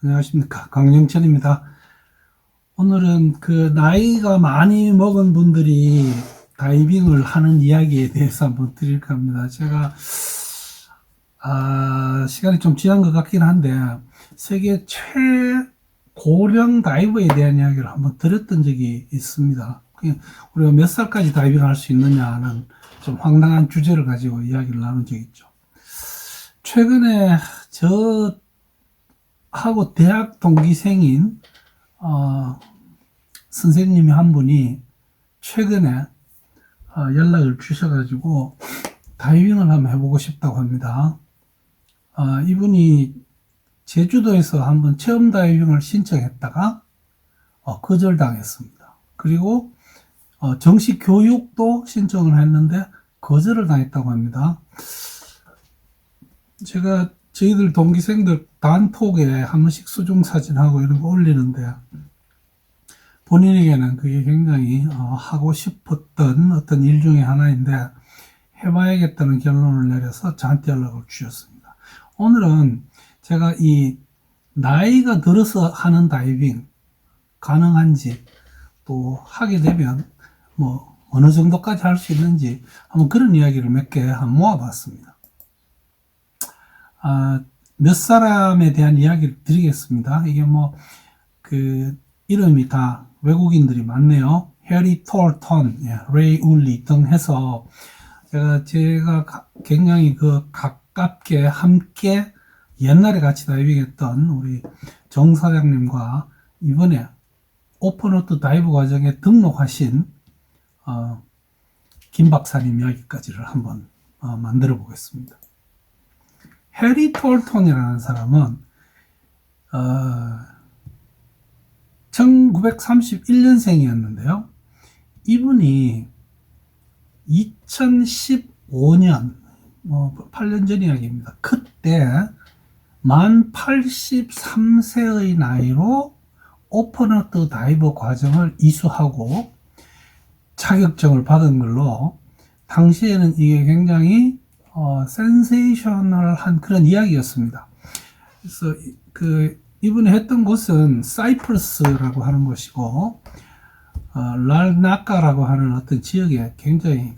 안녕하십니까. 강영철입니다. 오늘은 그 나이가 많이 먹은 분들이 다이빙을 하는 이야기에 대해서 한번 드릴까 합니다. 제가, 시간이 좀 지난 것 같긴 한데, 세계 최고령 다이버에 대한 이야기를 한번 드렸던 적이 있습니다. 우리가 몇 살까지 다이빙 할 수 있느냐는 좀 황당한 주제를 가지고 이야기를 나눈 적이 있죠. 최근에 저하고 대학 동기생인 선생님이 한 분이 최근에 연락을 주셔가지고 다이빙을 한번 해보고 싶다고 합니다. 이분이 제주도에서 한번 체험 다이빙을 신청했다가 거절당했습니다. 그리고 정식 교육도 신청을 했는데 거절을 당했다고 합니다. 제가 저희들 동기생들 단톡에 한 번씩 수중 사진하고 이런 거 올리는데 본인에게는 그게 굉장히 하고 싶었던 어떤 일 중에 하나인데 해봐야겠다는 결론을 내려서 저한테 연락을 주셨습니다. 오늘은 제가 이 나이가 들어서 하는 다이빙 가능한지, 또 하게 되면 뭐 어느 정도까지 할 수 있는지 한번 그런 이야기를 몇 개 한번 모아봤습니다. 몇 사람에 대한 이야기를 드리겠습니다. 이게 이름이 다 외국인들이 많네요. 해리 톨턴, 레이 울리 등 해서 제가 굉장히 가깝게 함께 옛날에 같이 다이빙했던 우리 정 사장님과 이번에 오픈워터 다이브 과정에 등록하신 김 박사님 이야기까지를 한번 만들어 보겠습니다. 해리 톨턴이라는 사람은 1931년생이었는데요. 이분이 2015년 8년 전 이야기입니다. 그때 만 83세의 나이로 오픈워터 다이버 과정을 이수하고 자격증을 받은 걸로, 당시에는 이게 굉장히 센세이셔널한 그런 이야기였습니다. 그래서 이분이 했던 곳은 사이프러스라고 하는 곳이고, 랄나카라고 하는 어떤 지역에 굉장히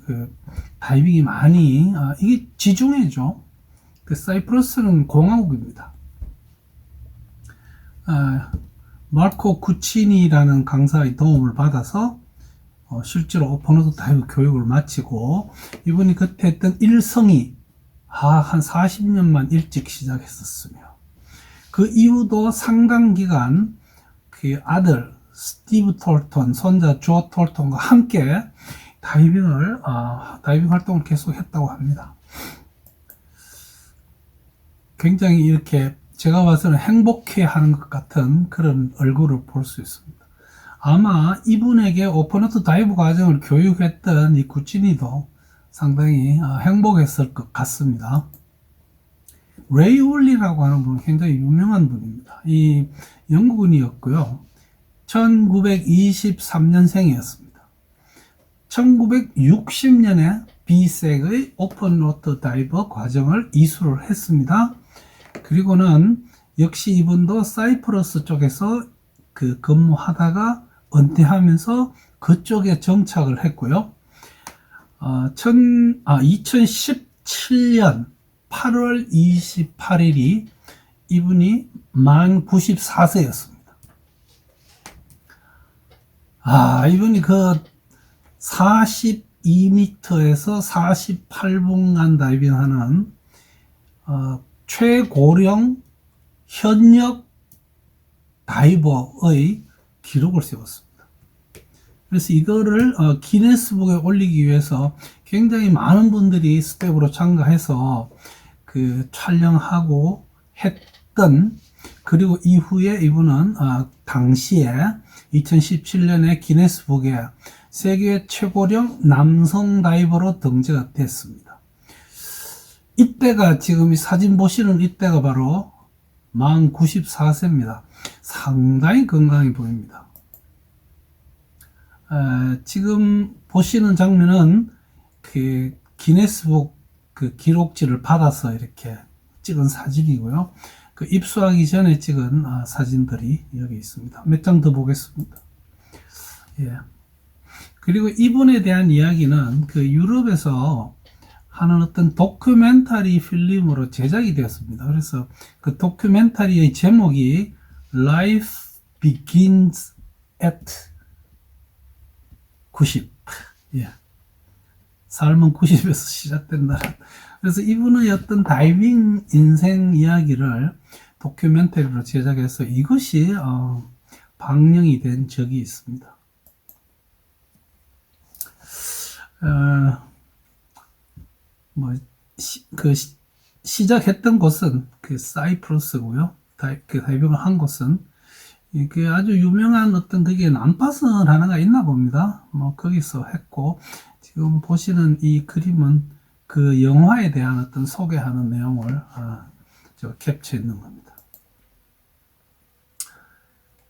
다이빙이 많이, 이게 지중해죠. 사이프러스는 공화국입니다. 마르코 쿠치니라는 강사의 도움을 받아서 실제로 오픈워터 다이브 교육을 마치고, 이분이 그때 했던 일성이 한 40년만 일찍 시작했었으며, 그 이후도 상당 기간 그 아들 스티브 톨턴, 손자 조 톨턴과 함께 다이빙 활동을 계속 했다고 합니다. 굉장히 이렇게 제가 봐서는 행복해 하는 것 같은 그런 얼굴을 볼 수 있습니다. 아마 이분에게 오픈워터 다이브 과정을 교육했던 이 구찌니도 상당히 행복했을 것 같습니다. 레이 울리라고 하는 분은 굉장히 유명한 분입니다. 이 영국인이었고요. 1923년생이었습니다. 1960년에 비색의 오픈워터 다이버 과정을 이수를 했습니다. 그리고는 역시 이분도 사이프러스 쪽에서 근무하다가 은퇴하면서 그쪽에 정착을 했고요. 2017년 8월 28일이 이분이 만 94세였습니다. 이분이 42m에서 48분간 다이빙하는 최고령 현역 다이버의 기록을 세웠습니다. 그래서 이거를 기네스북에 올리기 위해서 굉장히 많은 분들이 스텝으로 참가해서 촬영하고 했던, 그리고 이후에 이분은 당시에 2017년에 기네스북에 세계 최고령 남성 다이버로 등재가 됐습니다. 이때가, 지금 이 사진 보시는 이때가 바로 만 94세입니다. 상당히 건강해 보입니다. 지금 보시는 장면은 기네스북 기록지를 받아서 이렇게 찍은 사진이고요. 그 입수하기 전에 찍은 사진들이 여기 있습니다. 몇 장 더 보겠습니다. 예. 그리고 이분에 대한 이야기는 그 유럽에서 하는 어떤 다큐멘터리 필름으로 제작이 되었습니다. 그래서 그 다큐멘터리의 제목이 Life Begins at 90. 예. 삶은 90에서 시작된다. 그래서 이분의 어떤 다이빙 인생 이야기를 다큐멘터리로 제작해서 이것이 방영이 된 적이 있습니다. 시작했던 곳은 그 사이프러스고요. 그 다이빙을 한 곳은 그 아주 유명한 어떤 그게 난파선 하나가 있나 봅니다. 뭐 거기서 했고, 지금 보시는 이 그림은 그 영화에 대한 어떤 소개하는 내용을 캡처했는 겁니다.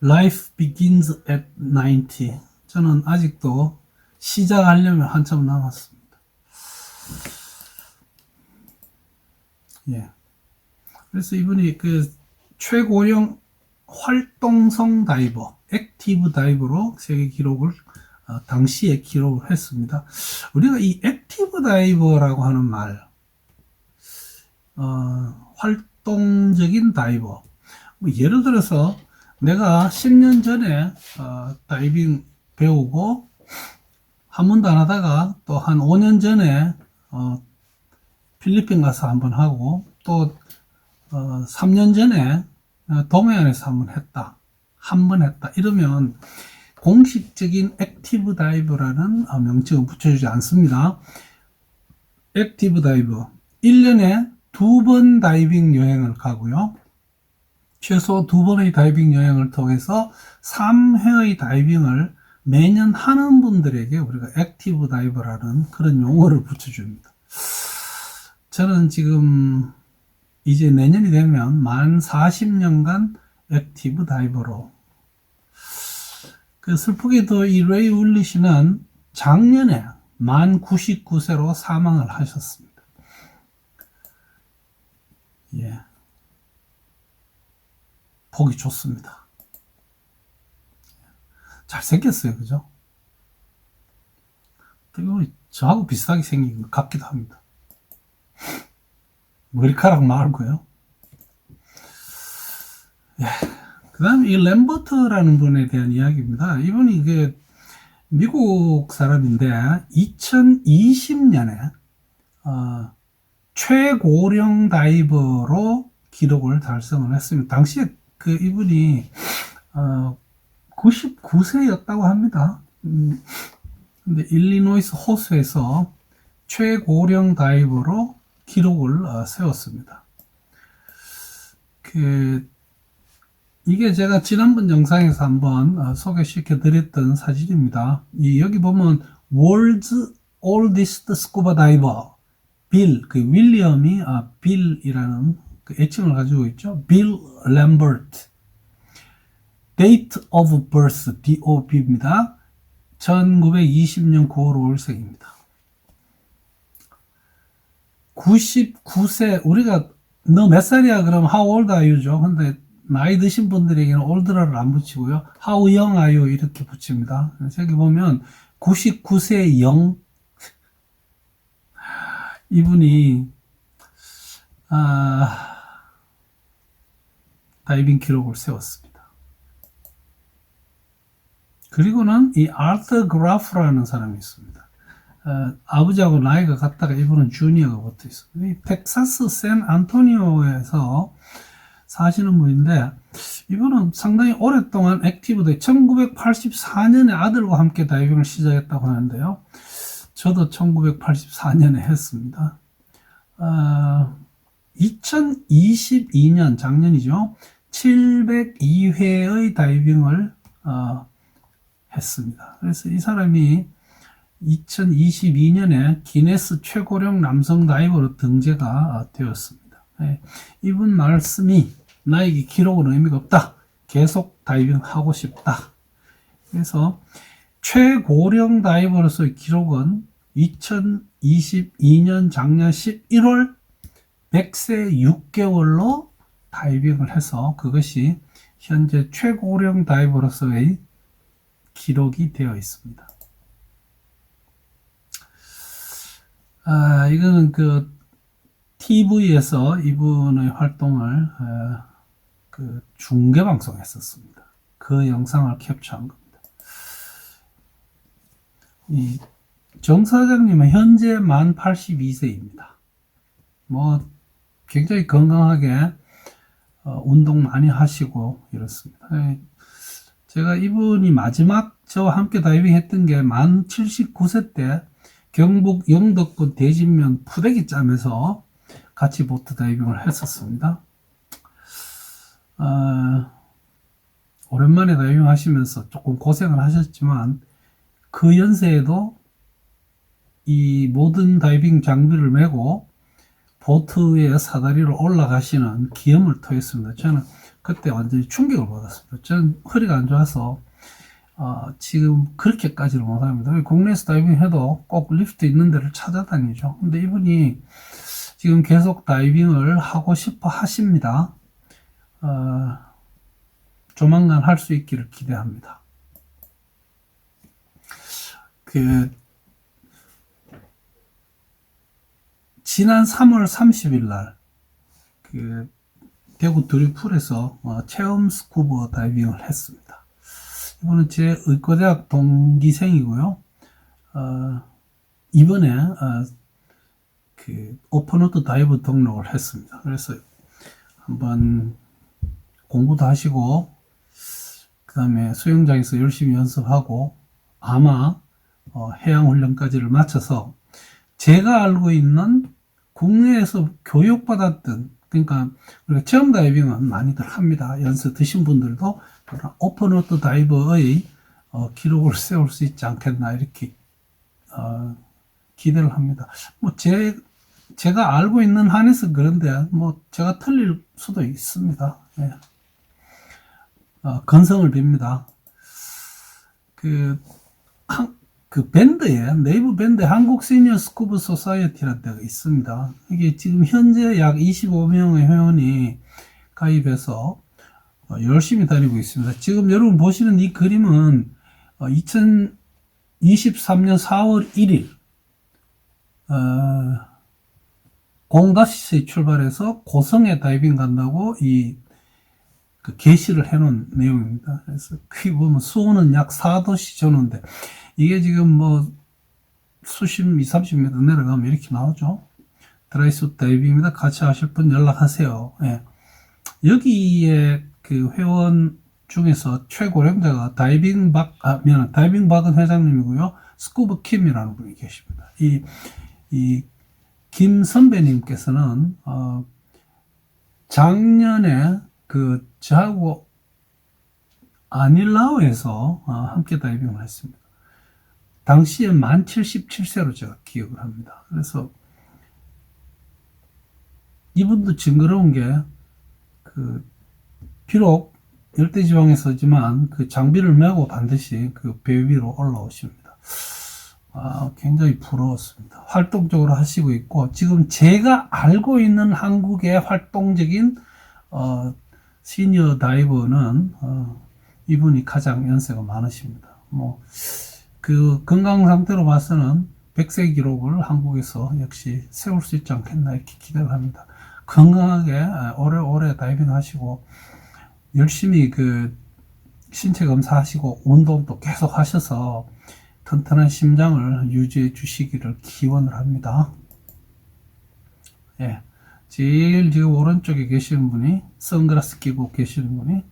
Life begins at 90. 저는 아직도 시작하려면 한참 남았습니다. 예. 그래서 이분이 그 최고령 활동성 다이버, 액티브 다이버로 세계 기록을 당시에 기록을 했습니다. 우리가 이 액티브 다이버라고 하는 말, 활동적인 다이버. 뭐 예를 들어서 내가 10년 전에 다이빙 배우고 한 번도 안 하다가 또 한 5년 전에 필리핀 가서 한번 하고 또 3년 전에 동해안에서 한 번 했다. 이러면 공식적인 액티브 다이버라는 명칭을 붙여주지 않습니다. 액티브 다이버 1년에 2번 다이빙 여행을 가고요. 최소 2번의 다이빙 여행을 통해서 3회의 다이빙을 매년 하는 분들에게 우리가 액티브 다이버라는 그런 용어를 붙여줍니다. 저는 지금 이제 내년이 되면 만 40년간 액티브 다이버로, 그 슬프게도 이 레이 윌리시는 작년에 만 99세로 사망을 하셨습니다. 예. 보기 좋습니다. 잘생겼어요. 그죠? 그리고 저하고 비슷하게 생긴 것 같기도 합니다. 머리카락 말고요. 예. 그 다음에 이 램버트라는 분에 대한 이야기입니다. 이분이 미국 사람인데 2020년에 최고령 다이버로 기록을 달성을 했습니다. 당시에 이분이 99세였다고 합니다. 근데 일리노이스 호수에서 최고령 다이버로 기록을 세웠습니다. 이게 제가 지난번 영상에서 한번 소개시켜 드렸던 사진입니다. 여기 보면 World's Oldest Scuba Diver 빌, 윌리엄이 빌이라는 애칭을 가지고 있죠. 빌 램버트. Date of birth, DOB입니다. 1920년 9월 5일생입니다. 99세, 우리가 너 몇 살이야? 그러면 how old are you죠? 근데 나이 드신 분들에게는 older를 안 붙이고요. how young are you? 이렇게 붙입니다. 그래서 여기 보면 99세 영. 이분이 다이빙 기록을 세웠습니다. 그리고는 이 아르터 그라프라는 사람이 있습니다. 아버지하고 나이가 같다가 이분은 주니어가 붙어 있습니다. 이 텍사스 샌 안토니오에서 사시는 분인데, 이분은 상당히 오랫동안 액티브돼 1984년에 아들과 함께 다이빙을 시작했다고 하는데요. 저도 1984년에 했습니다. 2022년 작년이죠. 702회의 다이빙을 했습니다. 그래서 이 사람이 2022년에 기네스 최고령 남성 다이버로 등재가 되었습니다. 이분 말씀이 나에게 기록은 의미가 없다. 계속 다이빙 하고 싶다. 그래서 최고령 다이버로서의 기록은 2022년 작년 11월 100세 6개월로 다이빙을 해서 그것이 현재 최고령 다이버로서의 기록이 되어 있습니다. 이거는 그 TV에서 이분의 활동을 그 중계 방송했었습니다. 그 영상을 캡처한 겁니다. 이 정 사장님은 현재 만 82세입니다. 뭐 굉장히 건강하게 운동 많이 하시고 이렇습니다. 제가 이분이 마지막 저와 함께 다이빙 했던 게 만 79세 때 경북 영덕군 대진면 푸대기 짬에서 같이 보트 다이빙을 했었습니다. 오랜만에 다이빙 하시면서 조금 고생을 하셨지만 그 연세에도 이 모든 다이빙 장비를 메고 보트의 사다리로 올라가시는 기염을 토했습니다. 저는 그때 완전히 충격을 받았습니다. 저는 허리가 안 좋아서 지금 그렇게까지는 못합니다. 국내에서 다이빙 해도 꼭 리프트 있는 데를 찾아다니죠. 근데 이분이 지금 계속 다이빙을 하고 싶어 하십니다. 조만간 할 수 있기를 기대합니다. 지난 3월 30일 날 대구 드리풀에서 체험 스쿠버 다이빙을 했습니다. 이분은 제 의과대학 동기생이고요. 이번에 오픈워터 다이브 등록을 했습니다. 그래서 한번 공부도 하시고 그 다음에 수영장에서 열심히 연습하고 아마 해양훈련까지를 마쳐서 제가 알고 있는 국내에서 교육받았던, 그러니까 우리가 체험 다이빙은 많이들 합니다. 연습 드신 분들도 오픈워터 다이버의 기록을 세울 수 있지 않겠나 이렇게 기대를 합니다. 뭐 제가 알고 있는 한에서 그런데 뭐 제가 틀릴 수도 있습니다. 예. 건성을 빕니다. 밴드에, 네이버 밴드에 한국 시니어 스쿠버 소사이어티라는 데가 있습니다. 이게 지금 현재 약 25명의 회원이 가입해서 열심히 다니고 있습니다. 지금 여러분 보시는 이 그림은 2023년 4월 1일 05시에 출발해서 고성에 다이빙 간다고 게시를 해놓은 내용입니다. 그래서 크게 보면 수온은 약 4도씨 전후인데 이게 지금 뭐 수십, 30m 내려가면 이렇게 나오죠. 드라이스 다이빙입니다. 같이 하실 분 연락하세요. 예. 여기에 그 회원 중에서 최고령자가 다이빙 박은 회장님이고요. 스쿠버 킴이라는 분이 계십니다. 김 선배님께서는 작년에 저하고 아닐라오에서 함께 다이빙을 했습니다. 당시에 만 77세로 제가 기억을 합니다. 그래서 이분도 징그러운 게 비록 열대지방에서지만 장비를 메고 반드시 배 위로 올라오십니다. 굉장히 부러웠습니다. 활동적으로 하시고 있고 지금 제가 알고 있는 한국의 활동적인 시니어 다이버는 이분이 가장 연세가 많으십니다. 건강 상태로 봐서는 100세 기록을 한국에서 역시 세울 수 있지 않겠나 이렇게 기대를 합니다. 건강하게 오래 다이빙 하시고 열심히 신체 검사하시고 운동도 계속 하셔서 튼튼한 심장을 유지해 주시기를 기원을 합니다. 예. 제일 지금 오른쪽에 계시는 분이 선글라스 끼고 계시는 분이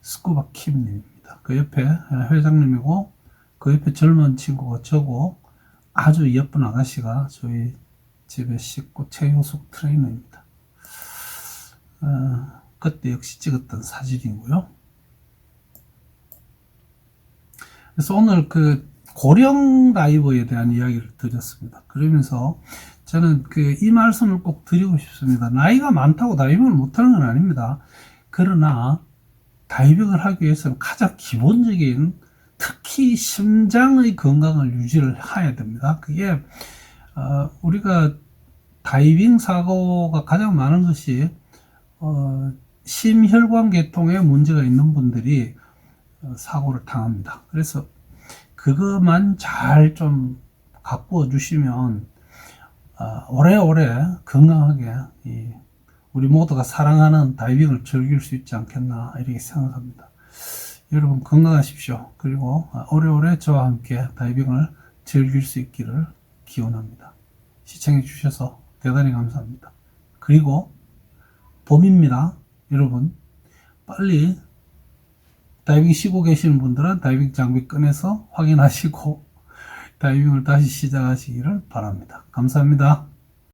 스쿠바 킴님입니다. 그 옆에 회장님이고 그 옆에 젊은 친구가 저고 아주 예쁜 아가씨가 저희 집의 식구 최효숙 트레이너입니다. 그때 역시 찍었던 사진이고요. 그래서 오늘 고령 다이버에 대한 이야기를 드렸습니다. 그러면서 저는 이 말씀을 꼭 드리고 싶습니다. 나이가 많다고 다이빙을 못하는 건 아닙니다. 그러나 다이빙을 하기 위해서는 가장 기본적인 특히 심장의 건강을 유지를 해야 됩니다. 그게 우리가 다이빙 사고가 가장 많은 것이 심혈관계통에 문제가 있는 분들이 사고를 당합니다. 그래서 그것만 잘 좀 가꾸어 주시면 오래오래 건강하게 우리 모두가 사랑하는 다이빙을 즐길 수 있지 않겠나 이렇게 생각합니다. 여러분 건강하십시오. 그리고 오래오래 저와 함께 다이빙을 즐길 수 있기를 기원합니다. 시청해 주셔서 대단히 감사합니다. 그리고 봄입니다. 여러분 빨리 다이빙 쉬고 계시는 분들은 다이빙 장비 꺼내서 확인하시고 다이빙을 다시 시작하시기를 바랍니다. 감사합니다.